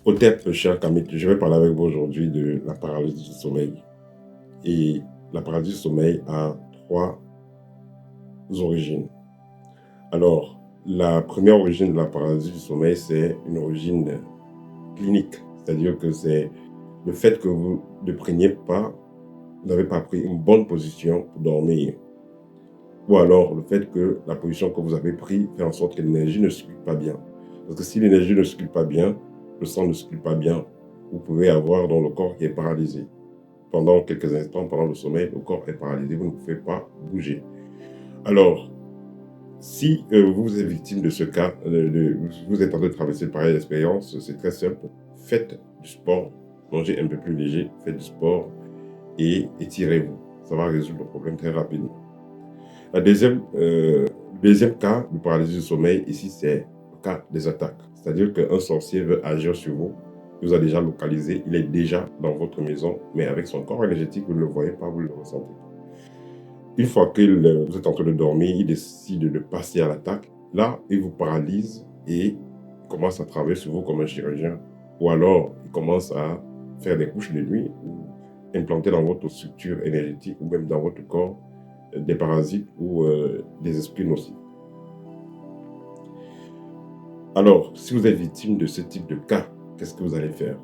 Au départ, cher Kamit, je vais parler avec vous aujourd'hui de la paralysie du sommeil. Et la paralysie du sommeil a trois origines. Alors, la première origine de la paralysie du sommeil, c'est une origine clinique. C'est-à-dire que c'est le fait que vous ne preniez pas, vous n'avez pas pris une bonne position pour dormir. Ou alors le fait que la position que vous avez prise fait en sorte que l'énergie ne circule pas bien. Parce que si l'énergie ne circule pas bien, le sang ne circule pas bien, vous pouvez avoir dans le corps qui est paralysé. Pendant quelques instants, pendant le sommeil, le corps est paralysé, vous ne pouvez pas bouger. Alors, si vous êtes victime de ce cas, vous êtes en train de traverser pareille expérience, c'est très simple. Faites du sport, mangez un peu plus léger, faites du sport et étirez-vous. Ça va résoudre le problème très rapidement. Le deuxième cas de paralysie du sommeil, ici, c'est le cas des attaques. C'est-à-dire qu'un sorcier veut agir sur vous, il vous a déjà localisé, il est déjà dans votre maison, mais avec son corps énergétique, vous ne le voyez pas, vous ne le ressentez pas. Une fois que vous êtes en train de dormir, il décide de passer à l'attaque. Là, il vous paralyse et commence à travailler sur vous comme un chirurgien. Ou alors, il commence à faire des couches de nuit ou implanter dans votre structure énergétique ou même dans votre corps des parasites ou des esprits nocifs. Alors, si vous êtes victime de ce type de cas, qu'est-ce que vous allez faire?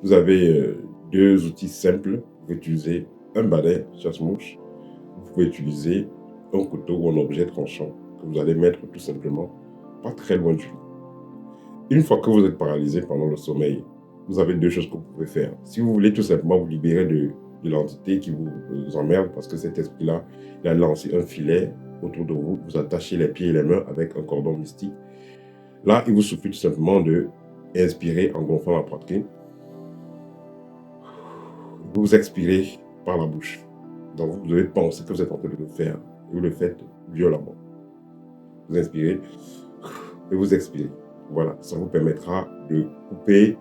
Vous avez deux outils simples. Vous pouvez utiliser un balai chasse-mouche. Vous pouvez utiliser un couteau ou un objet tranchant que vous allez mettre tout simplement pas très loin du lit. Une fois que vous êtes paralysé pendant le sommeil, vous avez deux choses que vous pouvez faire. Si vous voulez tout simplement vous libérer de l'entité qui vous emmerde, parce que cet esprit-là, il a lancé un filet autour de vous, vous attachez les pieds et les mains avec un cordon mystique. Là, il vous suffit tout simplement de inspirer en gonflant la poitrine. Vous expirez par la bouche. Donc, vous devez penser que vous êtes en train de le faire et vous le faites violemment. Vous inspirez et vous expirez. Voilà, ça vous permettra de couper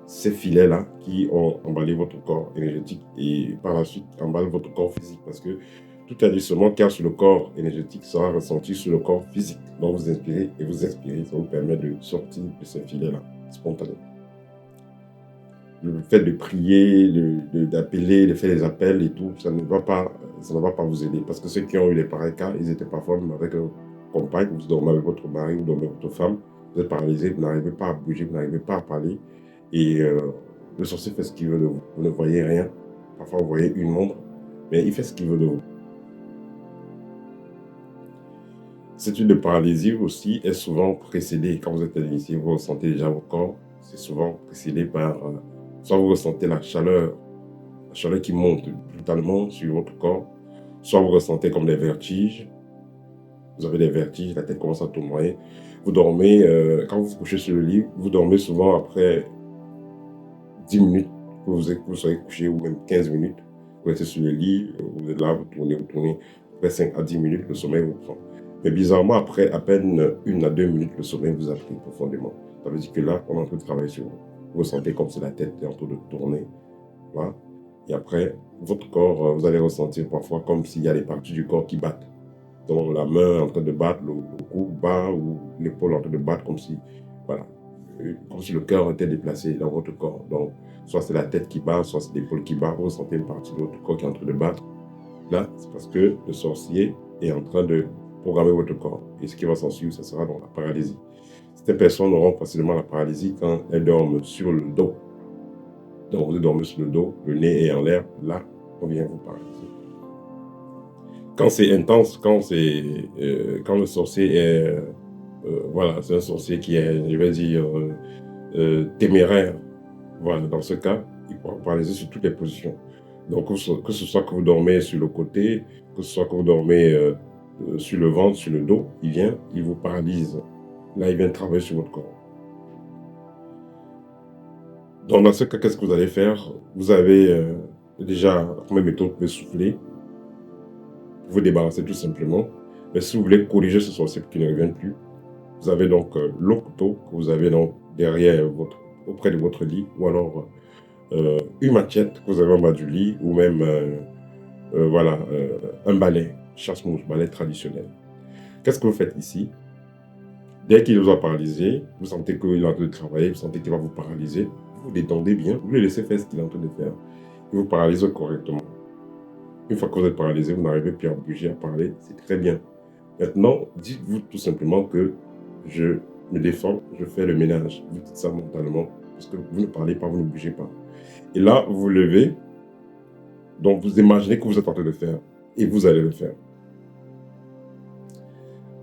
ces filets-là qui ont emballé votre corps énergétique et par la suite emballent votre corps physique parce que tout ajustement qu'il y a sur le corps énergétique sera ressenti sur le corps physique. Donc vous inspirez et vous expirez, ça vous permet de sortir de ces filets-là spontanément. Le fait de prier, d'appeler, de faire des appels et tout, ça ne va pas vous aider parce que ceux qui ont eu les pareils cas, ils étaient parfois même avec un compagne, vous dormez avec votre mari, vous dormez avec votre femme, vous êtes paralysé, vous n'arrivez pas à bouger, vous n'arrivez pas à parler et le sorcier fait ce qu'il veut de vous. Vous ne voyez rien, parfois vous voyez une ombre, mais il fait ce qu'il veut de vous. Cette type de paralysie aussi est souvent précédée, quand vous êtes initié, vous ressentez déjà vos corps, c'est souvent précédé par, soit vous ressentez la chaleur qui monte brutalement sur votre corps, soit vous ressentez comme des vertiges, vous avez des vertiges, la tête commence à tournoyer, vous dormez, quand vous vous couchez sur le lit, vous dormez souvent après 10 minutes que vous soyez couché ou même 15 minutes, vous restez sur le lit, vous êtes là, vous tournez, après 5 à 10 minutes, le sommeil vous prend. Mais bizarrement, après à peine 1 à 2 minutes, le sommeil vous a pris profondément. Ça veut dire que là, on est en train de travailler sur vous. Vous ressentez comme si la tête est en train de tourner. Voilà. Et après, votre corps, vous allez ressentir parfois comme s'il y a des parties du corps qui battent. Donc la main en train de battre, le cou bat ou l'épaule en train de battre comme si, voilà, comme si le cœur était déplacé dans votre corps. Donc, soit c'est la tête qui bat, soit c'est l'épaule qui bat, vous ressentez une partie de votre corps qui est en train de battre. Là, c'est parce que le sorcier est en train de programmer votre corps. Et ce qui va s'en suivre, ce sera donc la paralysie. Certaines personnes auront facilement la paralysie quand elles dorment sur le dos. Donc, vous dormez sur le dos, le nez est en l'air, là, on vient vous paralyser. Quand c'est intense, quand le sorcier est, voilà, c'est un sorcier qui est, je vais dire, téméraire. Voilà, dans ce cas, il pourra paralyser sur toutes les positions. Donc, que ce soit que vous dormez sur le côté, que ce soit que vous dormez sur le ventre, sur le dos, il vient, il vous paralyse. Là, il vient travailler sur votre corps. Donc, dans ce cas, qu'est-ce que vous allez faire? Vous avez déjà, la première méthode, vous pouvez souffler, vous débarrasser tout simplement. Mais si vous voulez corriger ce sorcier pour qu'il ne revienne plus, vous avez donc le couteau que vous avez donc derrière auprès de votre lit, ou alors une machette que vous avez en bas du lit, ou même voilà, un balai, chasse-mouche, balai traditionnel. Qu'est-ce que vous faites ici? Dès qu'il vous a paralysé, vous sentez qu'il est en train de travailler, vous sentez qu'il va vous paralyser, vous détendez bien, vous le laissez faire ce qu'il est en train de faire. Il vous paralyse correctement. Une fois que vous êtes paralysé, vous n'arrivez plus à bouger, à parler, c'est très bien. Maintenant, dites-vous tout simplement que je me défends, je fais le ménage. Vous dites ça mentalement, parce que vous ne parlez pas, vous ne bougez pas. Et là, vous vous levez, donc vous imaginez que vous êtes en train de le faire, et vous allez le faire.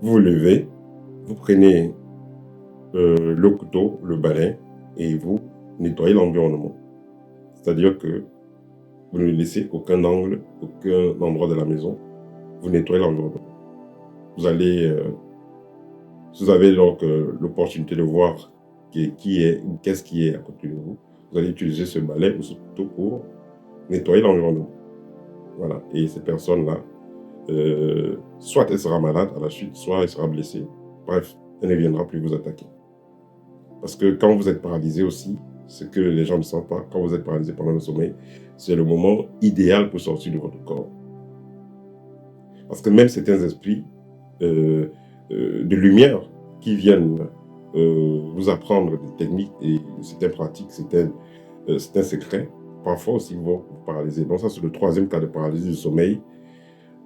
Vous vous levez, vous prenez le couteau, le balai, et vous nettoyez l'environnement. C'est-à-dire que vous ne laissez aucun angle, aucun endroit de la maison. Vous nettoyez l'environnement. Vous allez, vous avez donc l'opportunité de voir qui est ou qu'est-ce qui est à côté de vous. Vous allez utiliser ce balai ou ce couteau pour nettoyer l'environnement. Voilà. Et cette personne-là, soit elle sera malade à la suite, soit elle sera blessée. Bref, elle ne viendra plus vous attaquer. Parce que quand vous êtes paralysé aussi, ce que les gens ne savent pas, quand vous êtes paralysé pendant le sommeil, c'est le moment idéal pour sortir de votre corps. Parce que même certains esprits de lumière qui viennent vous apprendre des techniques et certaines pratiques, certains secrets, parfois aussi vont vous paralyser. Donc ça, c'est le troisième cas de paralysie du sommeil.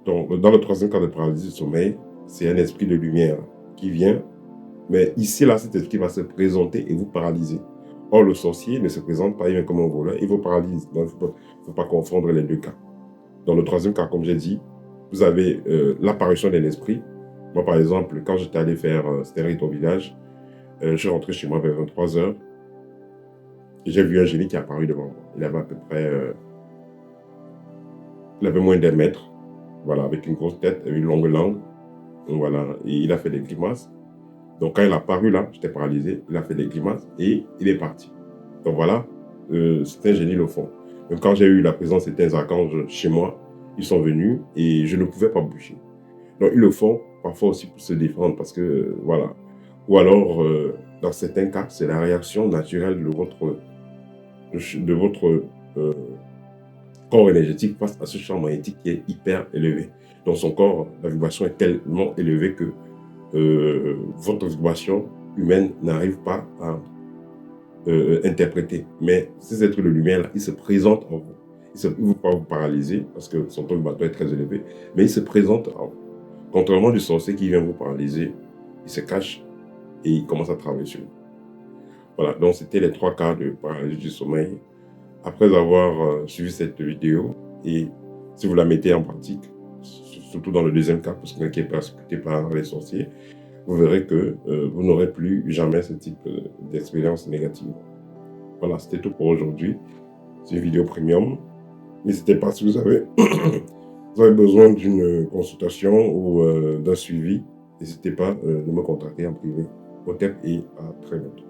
Donc, dans le troisième cas de paralysie du sommeil, c'est un esprit de lumière qui vient, mais ici, là, cet esprit va se présenter et vous paralyser. Or, le sorcier ne se présente pas, il vient comme un voleur, il vous paralyse. Donc, il ne faut pas confondre les deux cas. Dans le troisième cas, comme j'ai dit, vous avez l'apparition d'un esprit. Moi, par exemple, quand j'étais allé faire c'était un rite au village, je suis rentré chez moi vers 23 h et j'ai vu un génie qui est apparu devant moi. Il avait à peu près, il avait moins d'1 mètre, voilà, avec une grosse tête, une longue langue, voilà, et il a fait des grimaces. Donc quand il est apparu là, j'étais paralysé, il a fait des grimaces et il est parti. Donc voilà, c'est un génie le fond. Même quand j'ai eu la présence de certains archanges chez moi, ils sont venus et je ne pouvais pas bouger. Donc ils le font parfois aussi pour se défendre parce que, voilà. Ou alors, dans certains cas, c'est la réaction naturelle de votre corps énergétique face à ce champ magnétique qui est hyper élevé. Dans son corps, la vibration est tellement élevée que votre vibration humaine n'arrive pas à interpréter. Mais ces êtres de lumière, là, ils se présentent en vous. Ils ne vont pas vous paralyser parce que son taux de battement est très élevé, mais ils se présentent en vous. Contrairement du sorcier qui vient vous paralyser, il se cache et il commence à travailler sur vous. Voilà, donc c'était les 3 cas de paralysie du sommeil. Après avoir suivi cette vidéo, et si vous la mettez en pratique, surtout dans le deuxième cas, parce que qui est persécuté par les sorciers, vous verrez que vous n'aurez plus jamais ce type d'expérience négative. Voilà, c'était tout pour aujourd'hui. C'est une vidéo premium. N'hésitez pas si vous avez, vous avez besoin d'une consultation ou d'un suivi. N'hésitez pas de me contacter en privé. Au et à très bientôt.